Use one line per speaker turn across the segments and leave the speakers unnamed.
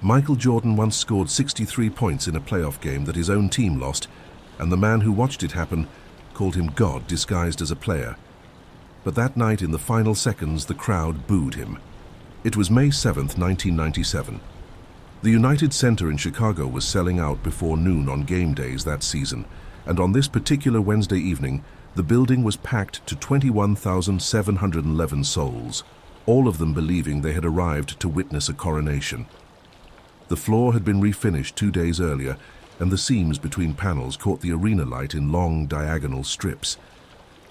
Michael Jordan once scored 63 points in a playoff game that his own team lost, and the man who watched it happen called him God disguised as a player. But that night in the final seconds, the crowd booed him. It was May 7th, 1997. The United Center in Chicago was selling out before noon on game days that season, and on this particular Wednesday evening, the building was packed to 21,711 souls, all of them believing they had arrived to witness a coronation. The floor had been refinished 2 days earlier, and the seams between panels caught the arena light in long diagonal strips.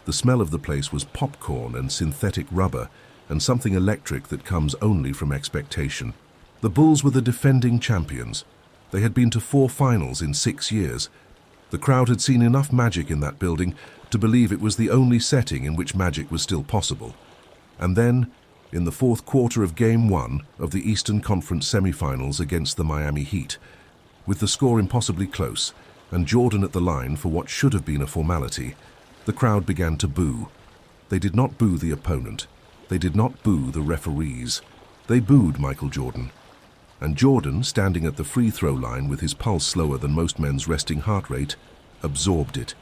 The smell of the place was popcorn and synthetic rubber, and something electric that comes only from expectation. The Bulls were the defending champions. They had been to 4 finals in 6 years. The crowd had seen enough magic in that building to believe it was the only setting in which magic was still possible. And then, in the fourth quarter of Game 1 of the Eastern Conference semifinals against the Miami Heat, with the score impossibly close and Jordan at the line for what should have been a formality, the crowd began to boo. They did not boo the opponent. They did not boo the referees. They booed Michael Jordan. And Jordan, standing at the free throw line with his pulse slower than most men's resting heart rate, absorbed it.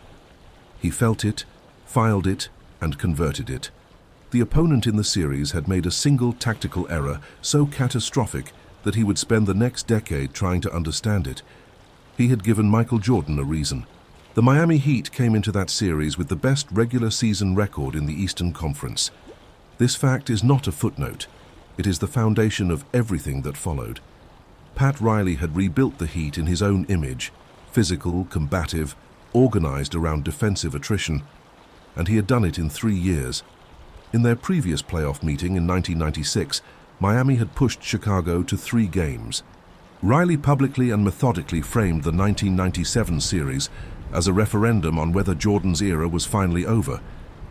He felt it, filed it, and converted it. The opponent in the series had made a single tactical error so catastrophic that he would spend the next decade trying to understand it. He had given Michael Jordan a reason. The Miami Heat came into that series with the best regular season record in the Eastern Conference. This fact is not a footnote. It is the foundation of everything that followed. Pat Riley had rebuilt the Heat in his own image, physical, combative, organized around defensive attrition, and he had done it in 3 years. In their previous playoff meeting in 1996, Miami had pushed Chicago to 3 games. Riley publicly and methodically framed the 1997 series as a referendum on whether Jordan's era was finally over,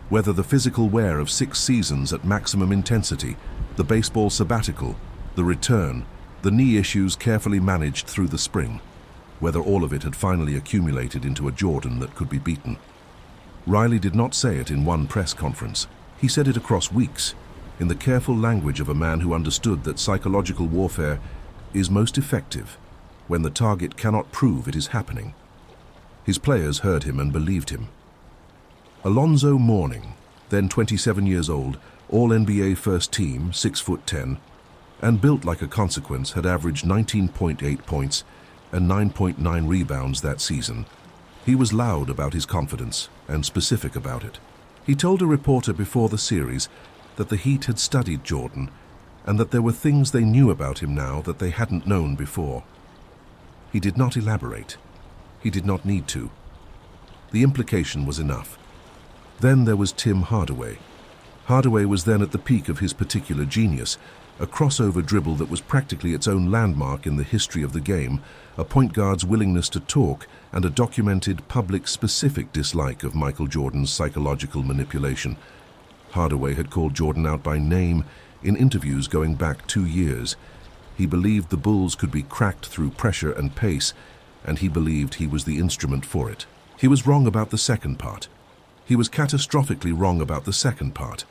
whether the physical wear of 6 seasons at maximum intensity, the baseball sabbatical, the return, the knee issues carefully managed through the spring, whether all of it had finally accumulated into a Jordan that could be beaten. Riley did not say it in one press conference. He said it across weeks, in the careful language of a man who understood that psychological warfare is most effective when the target cannot prove it is happening. His players heard him and believed him. Alonzo Mourning, then 27 years old, All-NBA first team, 6'10", and built like a consequence, had averaged 19.8 points and 9.9 rebounds that season. He was loud about his confidence and specific about it. He told a reporter before the series that the Heat had studied Jordan and that there were things they knew about him now that they hadn't known before. He did not elaborate. He did not need to. The implication was enough. Then there was Tim Hardaway. Hardaway was then at the peak of his particular genius, a crossover dribble that was practically its own landmark in the history of the game, a point guard's willingness to talk, and a documented public-specific dislike of Michael Jordan's psychological manipulation. Hardaway had called Jordan out by name in interviews going back 2 years. He believed the Bulls could be cracked through pressure and pace, and he believed he was the instrument for it. He was wrong about the second part. He was catastrophically wrong about the second part.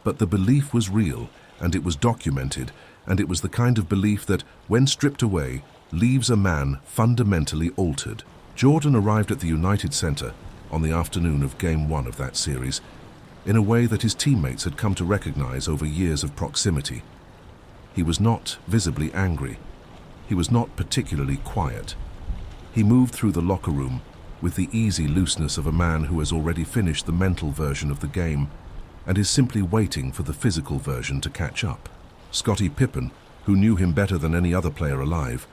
But the belief was real, and it was documented, and it was the kind of belief that, when stripped away, leaves a man fundamentally altered. Jordan arrived at the United Center on the afternoon of Game 1 of that series in a way that his teammates had come to recognize over years of proximity. He was not visibly angry. He was not particularly quiet. He moved through the locker room with the easy looseness of a man who has already finished the mental version of the game and is simply waiting for the physical version to catch up. Scottie Pippen, who knew him better than any other player alive,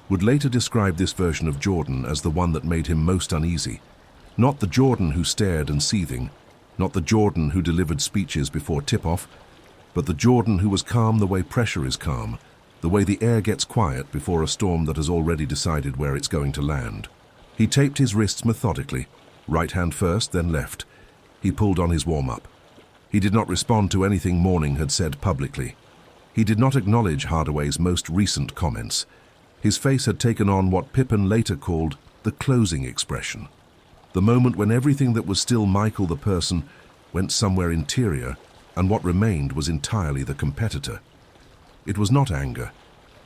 would later describe this version of Jordan as the one that made him most uneasy. Not the Jordan who stared and seething, not the Jordan who delivered speeches before tip-off, but the Jordan who was calm the way pressure is calm, the way the air gets quiet before a storm that has already decided where it's going to land. He taped his wrists methodically, right hand first, then left. He pulled on his warm-up. He did not respond to anything Mourning had said publicly. He did not acknowledge Hardaway's most recent comments. His face had taken on what Pippen later called the closing expression, the moment when everything that was still Michael the person went somewhere interior, and what remained was entirely the competitor. It was not anger.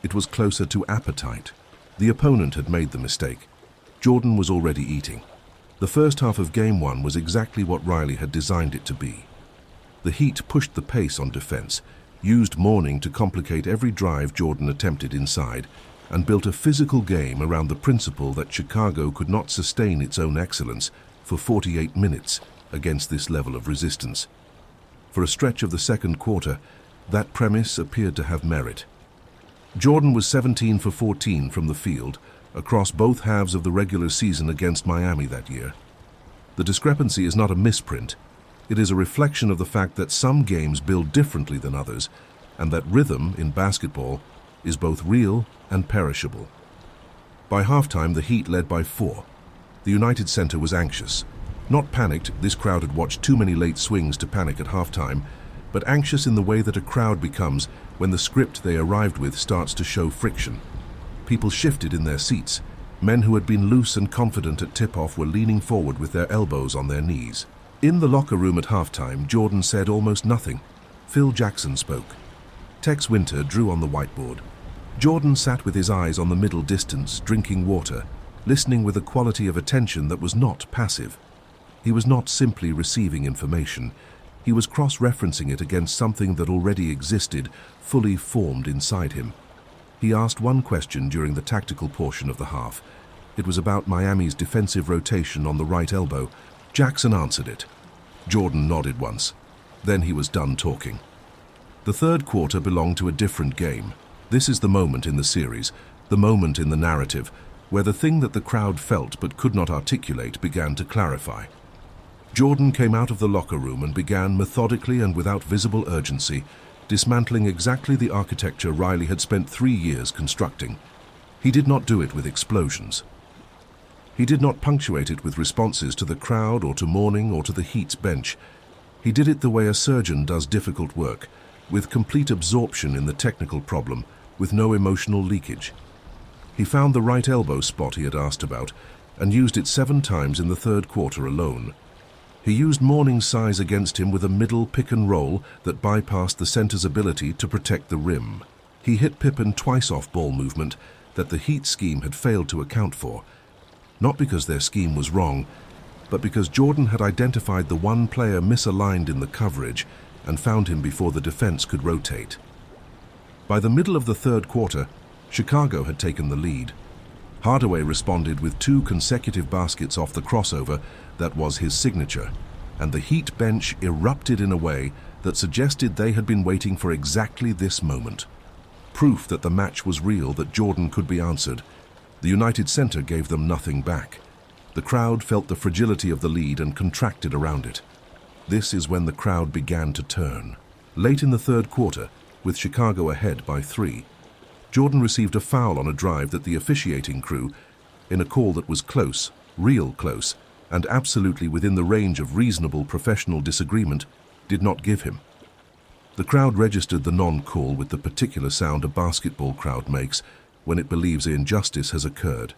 It was closer to appetite. The opponent had made the mistake. Jordan was already eating. The first half of Game 1 was exactly what Riley had designed it to be. The Heat pushed the pace on defense, used Mourning to complicate every drive Jordan attempted inside, and built a physical game around the principle that Chicago could not sustain its own excellence for 48 minutes against this level of resistance. For a stretch of the second quarter, that premise appeared to have merit. Jordan was 17 for 14 from the field across both halves of the regular season against Miami that year. The discrepancy is not a misprint. It is a reflection of the fact that some games build differently than others, and that rhythm in basketball is both real and perishable. By halftime, the Heat led by 4. The United Center was anxious. Not panicked, this crowd had watched too many late swings to panic at halftime, but anxious in the way that a crowd becomes when the script they arrived with starts to show friction. People shifted in their seats. Men who had been loose and confident at tip-off were leaning forward with their elbows on their knees. In the locker room at halftime, Jordan said almost nothing. Phil Jackson spoke. Tex Winter drew on the whiteboard. Jordan sat with his eyes on the middle distance, drinking water, listening with a quality of attention that was not passive. He was not simply receiving information. He was cross-referencing it against something that already existed, fully formed inside him. He asked one question during the tactical portion of the half. It was about Miami's defensive rotation on the right elbow. Jackson answered it. Jordan nodded once. Then he was done talking. The third quarter belonged to a different game. This is the moment in the series, the moment in the narrative, where the thing that the crowd felt but could not articulate began to clarify. Jordan came out of the locker room and began methodically and without visible urgency, dismantling exactly the architecture Riley had spent 3 years constructing. He did not do it with explosions. He did not punctuate it with responses to the crowd or to Mourning or to the Heat's bench. He did it the way a surgeon does difficult work, with complete absorption in the technical problem, with no emotional leakage. He found the right elbow spot he had asked about and used it 7 times in the third quarter alone. He used Mourning's size against him with a middle pick and roll that bypassed the center's ability to protect the rim. He hit Pippen twice off ball movement that the Heat scheme had failed to account for, not because their scheme was wrong, but because Jordan had identified the one player misaligned in the coverage and found him before the defense could rotate. By the middle of the third quarter, Chicago had taken the lead. Hardaway responded with 2 consecutive baskets off the crossover that was his signature, and the Heat bench erupted in a way that suggested they had been waiting for exactly this moment. Proof that the match was real, that Jordan could be answered. The United Center gave them nothing back. The crowd felt the fragility of the lead and contracted around it. This is when the crowd began to turn. Late in the third quarter, with Chicago ahead by 3, Jordan received a foul on a drive that the officiating crew, in a call that was close, real close, and absolutely within the range of reasonable professional disagreement, did not give him. The crowd registered the non-call with the particular sound a basketball crowd makes when it believes an injustice has occurred.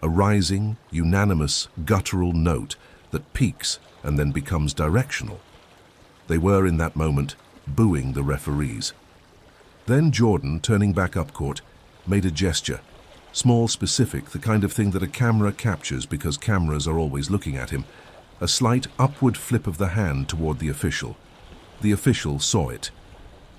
A rising, unanimous, guttural note that peaks and then becomes directional. They were, in that moment, booing the referees. Then Jordan, turning back up court, made a gesture, small, specific, the kind of thing that a camera captures because cameras are always looking at him, a slight upward flip of the hand toward the official. The official saw it.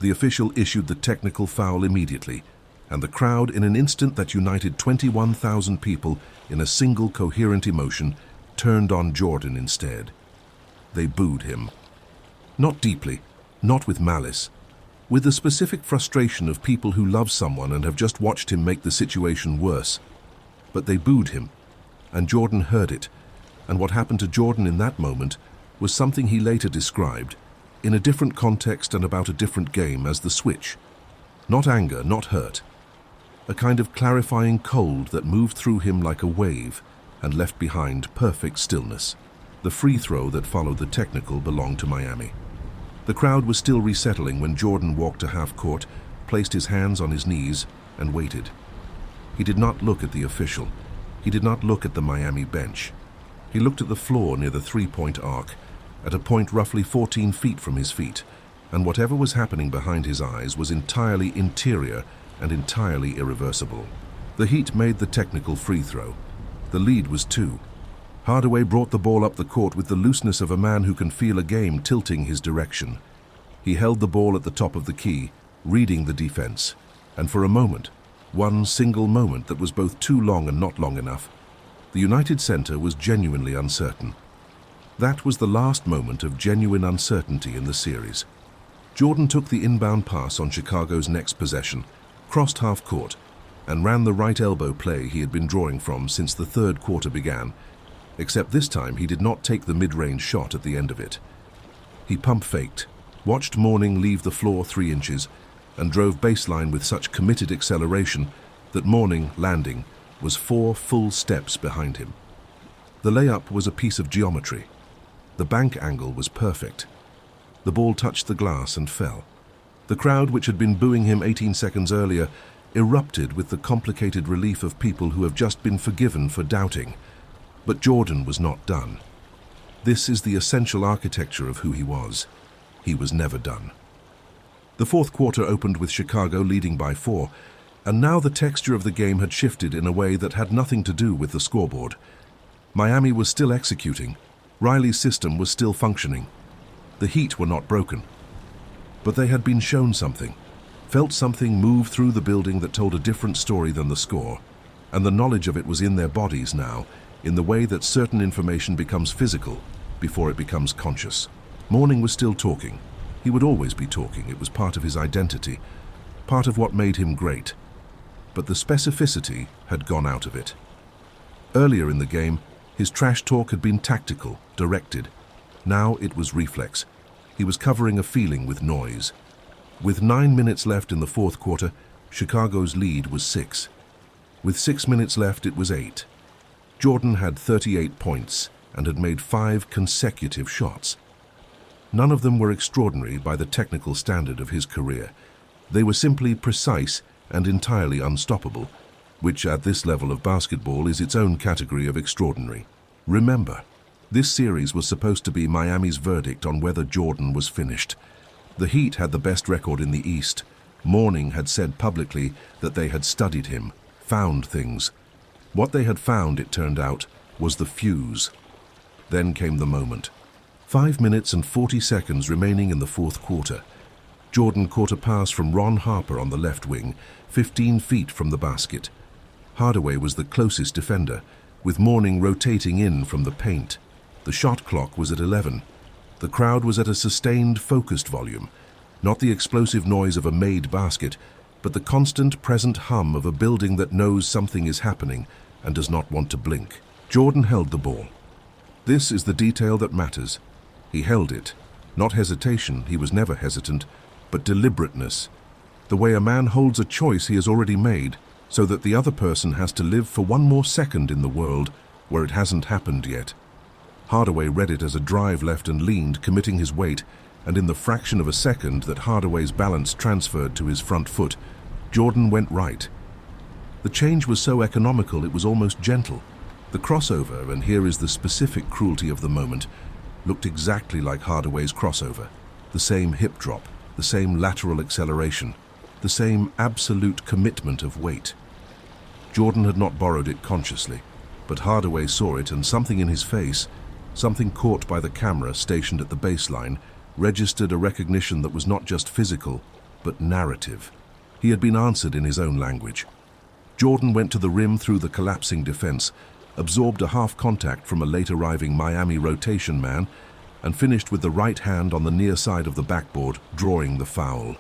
The official issued the technical foul immediately, and the crowd, in an instant that united 21,000 people in a single coherent emotion, turned on Jordan instead. They booed him. Not deeply, not with malice, with the specific frustration of people who love someone and have just watched him make the situation worse. But they booed him, and Jordan heard it, and what happened to Jordan in that moment was something he later described, in a different context and about a different game, as the switch. Not anger, not hurt. A kind of clarifying cold that moved through him like a wave and left behind perfect stillness. The free throw that followed the technical belonged to Miami. The crowd was still resettling when Jordan walked to half court, placed his hands on his knees, and waited. He did not look at the official. He did not look at the Miami bench. He looked at the floor near the three-point arc, at a point roughly 14 feet from his feet, and whatever was happening behind his eyes was entirely interior and entirely irreversible. The Heat made the technical free throw. The lead was 2. Hardaway brought the ball up the court with the looseness of a man who can feel a game tilting his direction. He held the ball at the top of the key, reading the defense, and for a moment, one single moment that was both too long and not long enough, the United Center was genuinely uncertain. That was the last moment of genuine uncertainty in the series. Jordan took the inbound pass on Chicago's next possession, crossed half court, and ran the right elbow play he had been drawing from since the third quarter began, except this time he did not take the mid-range shot at the end of it. He pump-faked, watched Mourning leave the floor 3 inches, and drove baseline with such committed acceleration that Mourning, landing, was 4 full steps behind him. The layup was a piece of geometry. The bank angle was perfect. The ball touched the glass and fell. The crowd, which had been booing him 18 seconds earlier, erupted with the complicated relief of people who have just been forgiven for doubting. But Jordan was not done. This is the essential architecture of who he was. He was never done. The fourth quarter opened with Chicago leading by 4, and now the texture of the game had shifted in a way that had nothing to do with the scoreboard. Miami was still executing. Riley's system was still functioning. The Heat were not broken. But they had been shown something, felt something move through the building that told a different story than the score, and the knowledge of it was in their bodies now, in the way that certain information becomes physical before it becomes conscious. Mourning was still talking. He would always be talking. It was part of his identity, part of what made him great. But the specificity had gone out of it. Earlier in the game, his trash talk had been tactical, directed. Now it was reflex. He was covering a feeling with noise. With 9 minutes left in the fourth quarter, Chicago's lead was 6. With 6 minutes left, it was 8. Jordan had 38 points and had made 5 consecutive shots. None of them were extraordinary by the technical standard of his career. They were simply precise and entirely unstoppable, which at this level of basketball is its own category of extraordinary. Remember, this series was supposed to be Miami's verdict on whether Jordan was finished. The Heat had the best record in the East. Mourning had said publicly that they had studied him, found things. What they had found, it turned out, was the fuse. Then came the moment. 5 minutes and 40 seconds remaining in the fourth quarter. Jordan caught a pass from Ron Harper on the left wing, 15 feet from the basket. Hardaway was the closest defender, with Mourning rotating in from the paint. The shot clock was at 11. The crowd was at a sustained, focused volume, not the explosive noise of a made basket, but the constant, present hum of a building that knows something is happening and does not want to blink. Jordan held the ball. This is the detail that matters. He held it. Not hesitation, he was never hesitant, but deliberateness. The way a man holds a choice he has already made, so that the other person has to live for one more second in the world where it hasn't happened yet. Hardaway read it as a drive left and leaned, committing his weight, and in the fraction of a second that Hardaway's balance transferred to his front foot, Jordan went right. The change was so economical it was almost gentle. The crossover, and here is the specific cruelty of the moment, looked exactly like Hardaway's crossover. The same hip drop, the same lateral acceleration, the same absolute commitment of weight. Jordan had not borrowed it consciously, but Hardaway saw it, and something in his face, something caught by the camera stationed at the baseline, registered a recognition that was not just physical, but narrative. He had been answered in his own language. Jordan went to the rim through the collapsing defense, absorbed a half contact from a late-arriving Miami rotation man, and finished with the right hand on the near side of the backboard, drawing the foul.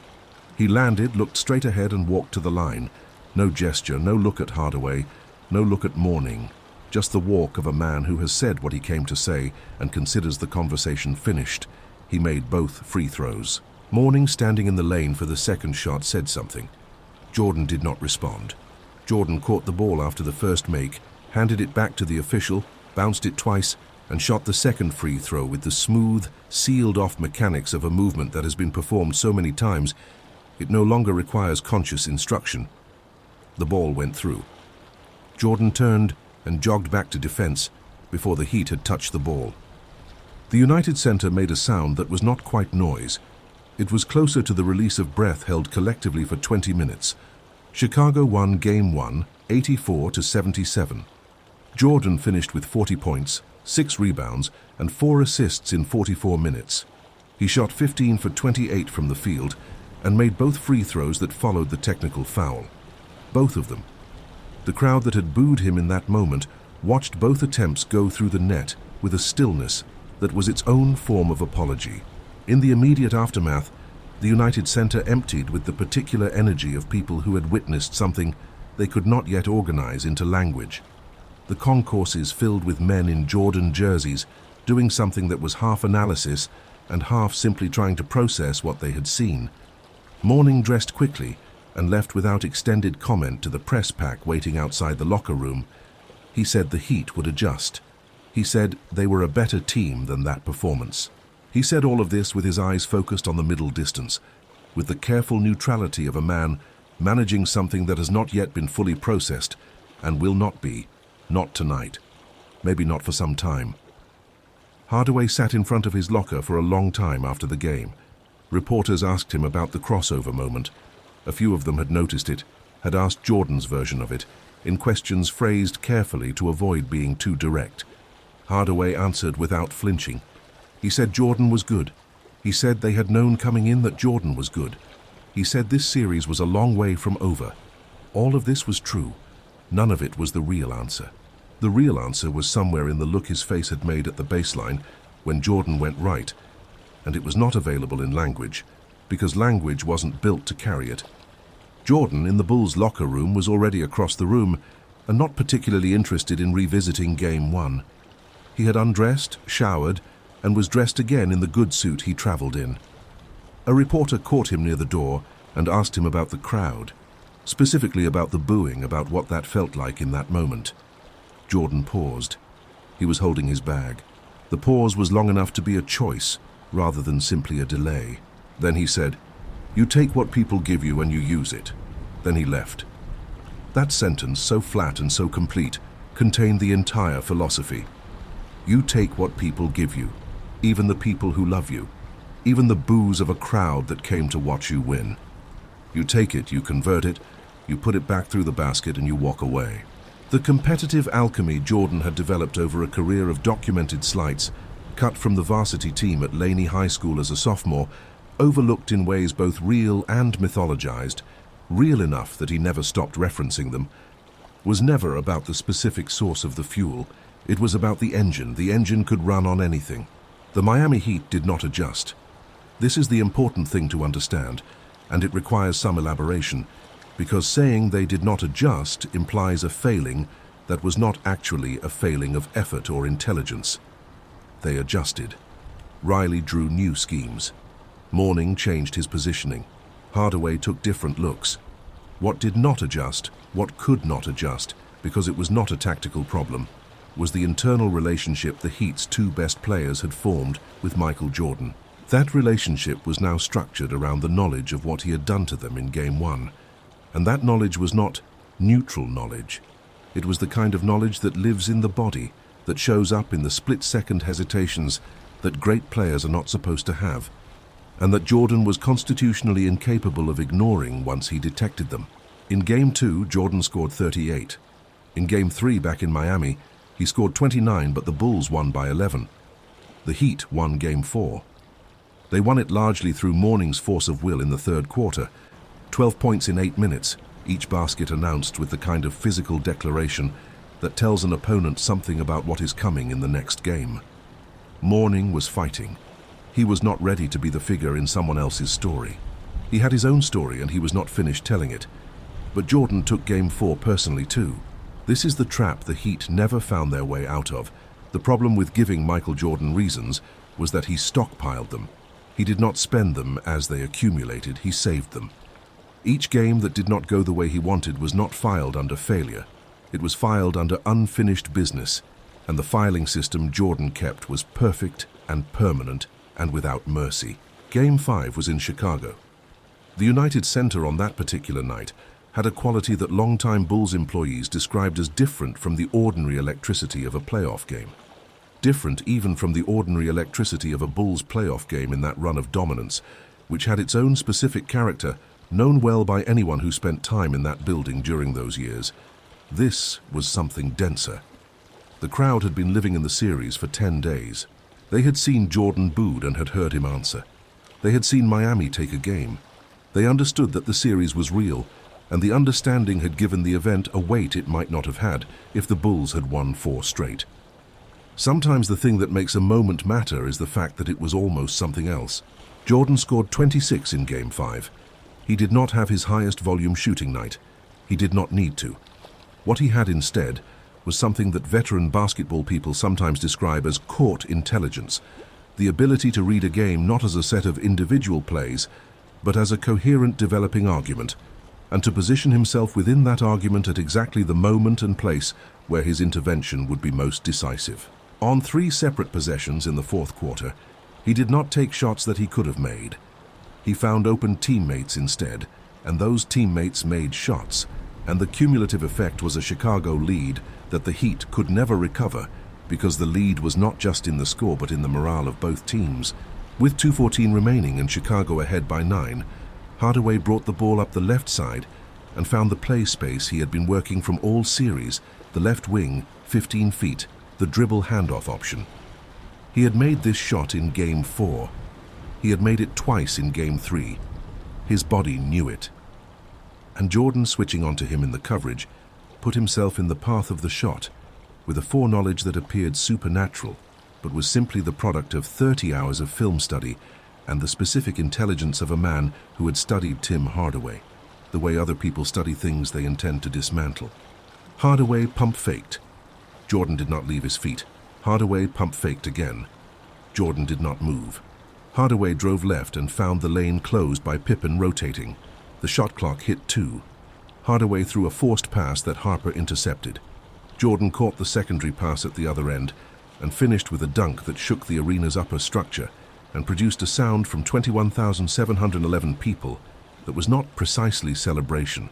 He landed, looked straight ahead, and walked to the line. No gesture, no look at Hardaway, no look at Mourning. Just the walk of a man who has said what he came to say and considers the conversation finished. He made both free throws. Mourning, standing in the lane for the second shot, said something. Jordan did not respond. Jordan caught the ball after the first make, handed it back to the official, bounced it twice, and shot the second free throw with the smooth, sealed-off mechanics of a movement that has been performed so many times it no longer requires conscious instruction. The ball went through. Jordan turned and jogged back to defense before the Heat had touched the ball. The United Center made a sound that was not quite noise. It was closer to the release of breath held collectively for 20 minutes. Chicago won Game 1, 84-77. Jordan finished with 40 points, 6 rebounds, and 4 assists in 44 minutes. He shot 15 for 28 from the field and made both free throws that followed the technical foul. Both of them. The crowd that had booed him in that moment watched both attempts go through the net with a stillness that was its own form of apology. In the immediate aftermath, the United Center emptied with the particular energy of people who had witnessed something they could not yet organize into language. The concourses filled with men in Jordan jerseys doing something that was half analysis and half simply trying to process what they had seen. Mourning dressed quickly and left without extended comment to the press pack waiting outside the locker room. He said the Heat would adjust. He said they were a better team than that performance. He said all of this with his eyes focused on the middle distance, with the careful neutrality of a man managing something that has not yet been fully processed and will not be, not tonight, maybe not for some time. Hardaway sat in front of his locker for a long time after the game. Reporters asked him about the crossover moment. A few of them had noticed it, had asked Jordan's version of it, in questions phrased carefully to avoid being too direct. Hardaway answered without flinching. He said Jordan was good. He said they had known coming in that Jordan was good. He said this series was a long way from over. All of this was true. None of it was the real answer. The real answer was somewhere in the look his face had made at the baseline when Jordan went right, and it was not available in language, because language wasn't built to carry it. Jordan, in the Bulls' locker room, was already across the room and not particularly interested in revisiting Game 1. He had undressed, showered, and was dressed again in the good suit he traveled in. A reporter caught him near the door and asked him about the crowd, specifically about the booing, about what that felt like in that moment. Jordan paused. He was holding his bag. The pause was long enough to be a choice rather than simply a delay. Then he said, "You take what people give you and you use it." Then he left. That sentence, so flat and so complete, contained the entire philosophy. You take what people give you, even the people who love you, even the boos of a crowd that came to watch you win. You take it, you convert it, you put it back through the basket and you walk away. The competitive alchemy Jordan had developed over a career of documented slights, cut from the varsity team at Laney High School as a sophomore, overlooked in ways both real and mythologized, real enough that he never stopped referencing them, was never about the specific source of the fuel. It was about the engine. The engine could run on anything. The Miami Heat did not adjust. This is the important thing to understand, and it requires some elaboration, because saying they did not adjust implies a failing that was not actually a failing of effort or intelligence. They adjusted. Riley drew new schemes. Mourning changed his positioning. Hardaway took different looks. What did not adjust, what could not adjust, because it was not a tactical problem, was the internal relationship the Heat's two best players had formed with Michael Jordan. That relationship was now structured around the knowledge of what he had done to them in Game 1. And that knowledge was not neutral knowledge. It was the kind of knowledge that lives in the body, that shows up in the split-second hesitations that great players are not supposed to have, and that Jordan was constitutionally incapable of ignoring once he detected them. In Game 2, Jordan scored 38. In Game 3 back in Miami, he scored 29, but the Bulls won by 11. The Heat won Game 4. They won it largely through Mourning's force of will in the third quarter. 12 points in 8 minutes, each basket announced with the kind of physical declaration that tells an opponent something about what is coming in the next game. Mourning was fighting. He was not ready to be the figure in someone else's story. He had his own story and he was not finished telling it. But Jordan took Game 4 personally too. This is the trap the Heat never found their way out of. The problem with giving Michael Jordan reasons was that he stockpiled them. He did not spend them as they accumulated, he saved them. Each game that did not go the way he wanted was not filed under failure. It was filed under unfinished business, and the filing system Jordan kept was perfect and permanent and without mercy. Game 5 was in Chicago. The United Center on that particular night had a quality that longtime Bulls employees described as different from the ordinary electricity of a playoff game. Different even from the ordinary electricity of a Bulls playoff game in that run of dominance, which had its own specific character known well by anyone who spent time in that building during those years. This was something denser. The crowd had been living in the series for 10 days. They had seen Jordan booed and had heard him answer. They had seen Miami take a game. They understood that the series was real, and the understanding had given the event a weight it might not have had if the Bulls had won 4 straight. Sometimes the thing that makes a moment matter is the fact that it was almost something else. Jordan scored 26 in Game 5. He did not have his highest volume shooting night. He did not need to. What he had instead was something that veteran basketball people sometimes describe as court intelligence, the ability to read a game not as a set of individual plays, but as a coherent developing argument, and to position himself within that argument at exactly the moment and place where his intervention would be most decisive. On 3 separate possessions in the fourth quarter, he did not take shots that he could have made. He found open teammates instead, and those teammates made shots, and the cumulative effect was a Chicago lead that the Heat could never recover because the lead was not just in the score but in the morale of both teams. With 2:14 remaining and Chicago ahead by 9, Hardaway brought the ball up the left side and found the play space he had been working from all series, the left wing, 15 feet, the dribble handoff option. He had made this shot in Game 4. He had made it twice in Game 3. His body knew it. And Jordan, switching onto him in the coverage, put himself in the path of the shot with a foreknowledge that appeared supernatural, but was simply the product of 30 hours of film study and the specific intelligence of a man who had studied Tim Hardaway, the way other people study things they intend to dismantle. Hardaway pump faked. Jordan did not leave his feet. Hardaway pump faked again. Jordan did not move. Hardaway drove left and found the lane closed by Pippen rotating. The shot clock hit 2. Hardaway threw a forced pass that Harper intercepted. Jordan caught the secondary pass at the other end and finished with a dunk that shook the arena's upper structure and produced a sound from 21,711 people that was not precisely celebration.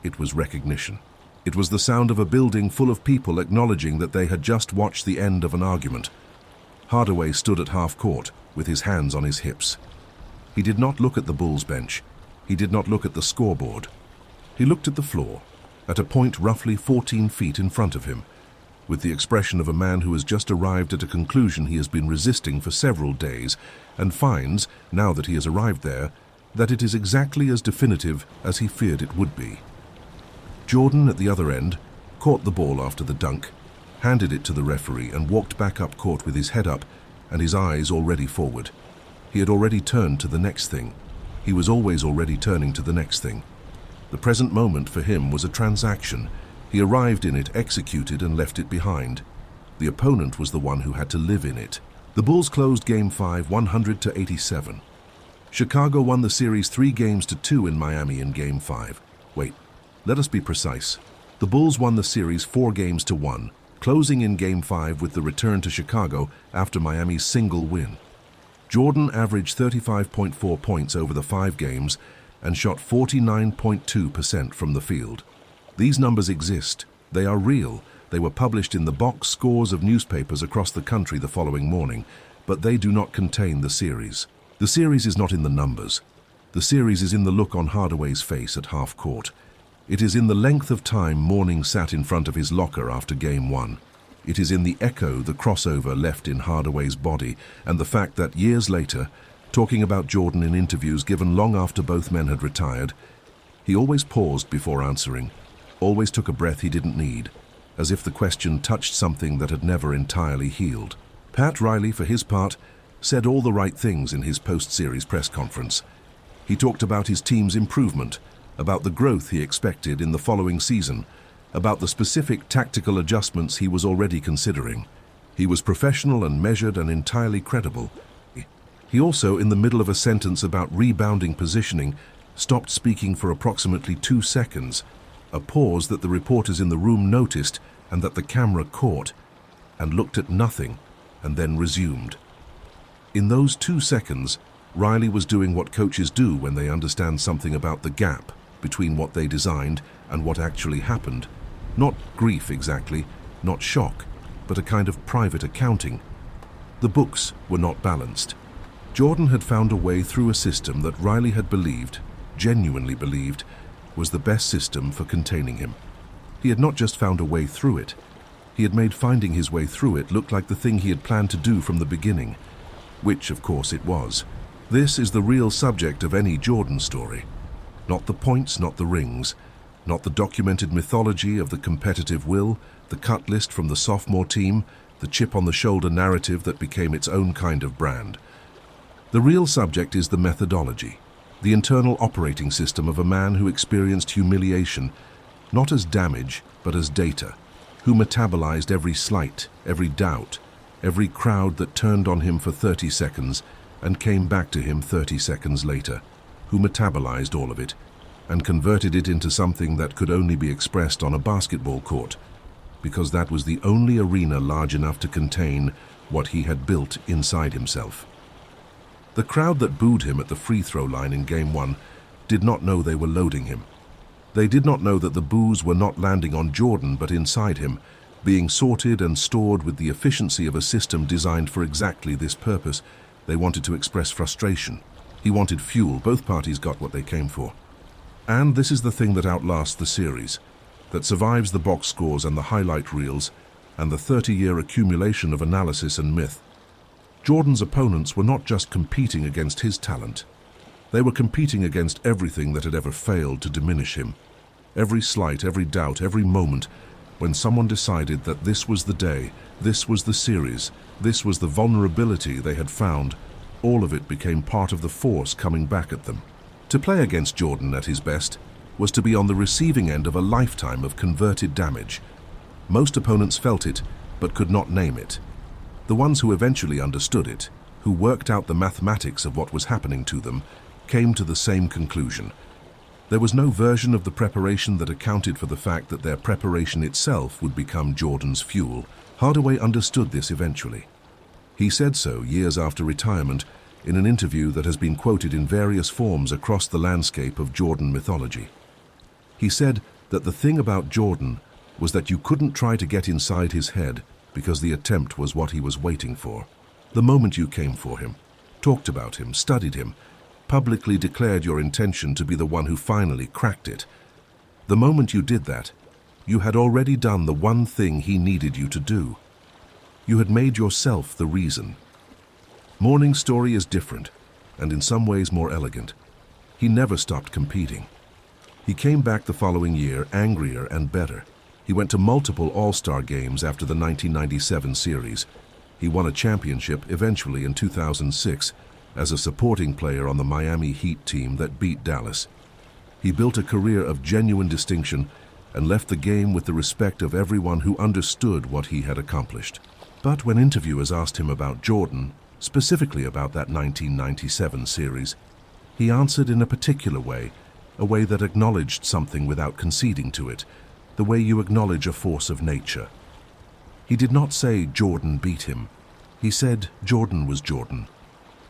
It was recognition. It was the sound of a building full of people acknowledging that they had just watched the end of an argument. Hardaway stood at half court with his hands on his hips. He did not look at the Bulls bench. He did not look at the scoreboard. He looked at the floor, at a point roughly 14 feet in front of him, with the expression of a man who has just arrived at a conclusion he has been resisting for several days and finds, now that he has arrived there, that it is exactly as definitive as he feared it would be. Jordan, at the other end, caught the ball after the dunk, handed it to the referee and walked back up court with his head up and his eyes already forward. He had already turned to the next thing. He was always already turning to the next thing. The present moment for him was a transaction. He arrived in it, executed, and left it behind. The opponent was the one who had to live in it. The Bulls closed Game 5 100-87. Chicago won the series 3-2 in Miami in Game 5. Wait, let us be precise. The Bulls won the series 4-1, closing in Game 5 with the return to Chicago after Miami's single win. Jordan averaged 35.4 points over the 5 games and shot 49.2% from the field. These numbers exist. They are real. They were published in the box scores of newspapers across the country the following morning, but they do not contain the series. The series is not in the numbers. The series is in the look on Hardaway's face at half court. It is in the length of time Mourning sat in front of his locker after Game 1. It is in the echo the crossover left in Hardaway's body and the fact that years later, talking about Jordan in interviews given long after both men had retired, he always paused before answering, always took a breath he didn't need, as if the question touched something that had never entirely healed. Pat Riley, for his part, said all the right things in his post-series press conference. He talked about his team's improvement, about the growth he expected in the following season, about the specific tactical adjustments he was already considering. He was professional and measured and entirely credible. He also, in the middle of a sentence about rebounding positioning, stopped speaking for approximately 2 seconds, a pause that the reporters in the room noticed and that the camera caught, and looked at nothing, and then resumed. In those 2 seconds, Riley was doing what coaches do when they understand something about the gap between what they designed and what actually happened. Not grief exactly, not shock, but a kind of private accounting. The books were not balanced. Jordan had found a way through a system that Riley had believed, genuinely believed was the best system for containing him. He had not just found a way through it, he had made finding his way through it look like the thing he had planned to do from the beginning, which of course it was. This is the real subject of any Jordan story. Not the points, not the rings, not the documented mythology of the competitive will, the cut list from the sophomore team, the chip-on-the-shoulder narrative that became its own kind of brand. The real subject is the methodology, the internal operating system of a man who experienced humiliation, not as damage, but as data, who metabolized every slight, every doubt, every crowd that turned on him for 30 seconds and came back to him 30 seconds later, who metabolized all of it and converted it into something that could only be expressed on a basketball court, because that was the only arena large enough to contain what he had built inside himself. The crowd that booed him at the free throw line in Game 1 did not know they were loading him. They did not know that the boos were not landing on Jordan but inside him, being sorted and stored with the efficiency of a system designed for exactly this purpose. They wanted to express frustration. He wanted fuel. Both parties got what they came for. And this is the thing that outlasts the series, that survives the box scores and the highlight reels and the 30-year accumulation of analysis and myth. Jordan's opponents were not just competing against his talent. They were competing against everything that had ever failed to diminish him. Every slight, every doubt, every moment when someone decided that this was the day, this was the series, this was the vulnerability they had found, all of it became part of the force coming back at them. To play against Jordan at his best was to be on the receiving end of a lifetime of converted damage. Most opponents felt it, but could not name it. The ones who eventually understood it, who worked out the mathematics of what was happening to them, came to the same conclusion. There was no version of the preparation that accounted for the fact that their preparation itself would become Jordan's fuel. Hardaway understood this eventually. He said so years after retirement in an interview that has been quoted in various forms across the landscape of Jordan mythology. He said that the thing about Jordan was that you couldn't try to get inside his head because the attempt was what he was waiting for. The moment you came for him, talked about him, studied him, publicly declared your intention to be the one who finally cracked it, the moment you did that, you had already done the one thing he needed you to do. You had made yourself the reason. Morning's story is different, and in some ways more elegant. He never stopped competing. He came back the following year angrier and better. He went to multiple All-Star games after the 1997 series. He won a championship eventually in 2006 as a supporting player on the Miami Heat team that beat Dallas. He built a career of genuine distinction and left the game with the respect of everyone who understood what he had accomplished. But when interviewers asked him about Jordan, specifically about that 1997 series, he answered in a particular way, a way that acknowledged something without conceding to it, the way you acknowledge a force of nature. He did not say Jordan beat him. He said Jordan was Jordan,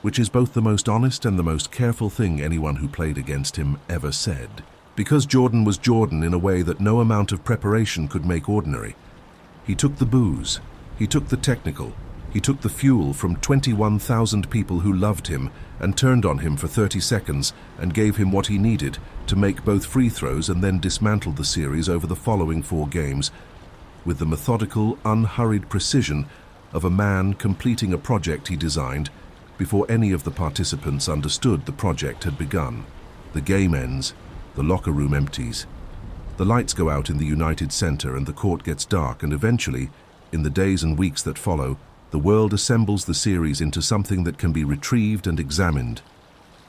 which is both the most honest and the most careful thing anyone who played against him ever said. Because Jordan was Jordan in a way that no amount of preparation could make ordinary. He took the booze, he took the technical, he took the fuel from 21,000 people who loved him and turned on him for 30 seconds and gave him what he needed to make both free throws and then dismantled the series over the following 4 games with the methodical, unhurried precision of a man completing a project he designed before any of the participants understood the project had begun. The game ends, the locker room empties. The lights go out in the United Center and the court gets dark, and eventually, in the days and weeks that follow, the world assembles the series into something that can be retrieved and examined.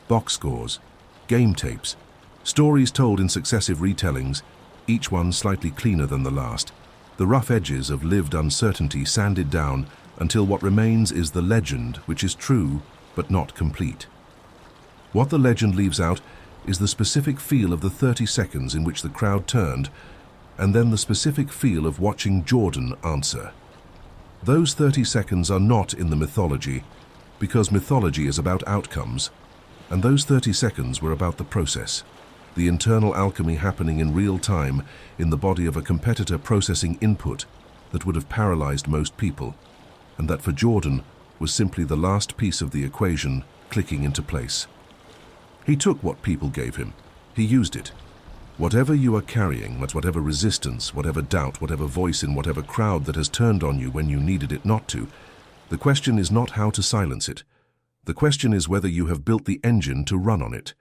Box scores, game tapes, stories told in successive retellings, each one slightly cleaner than the last. The rough edges of lived uncertainty sanded down until what remains is the legend, which is true but not complete. What the legend leaves out is the specific feel of the 30 seconds in which the crowd turned, and then the specific feel of watching Jordan answer. Those 30 seconds are not in the mythology, because mythology is about outcomes, and those 30 seconds were about the process, the internal alchemy happening in real time in the body of a competitor processing input that would have paralyzed most people, and that for Jordan was simply the last piece of the equation clicking into place. He took what people gave him, He used it. Whatever you are carrying, whatever resistance, whatever doubt, whatever voice in whatever crowd that has turned on you when you needed it not to, the question is not how to silence it. The question is whether you have built the engine to run on it.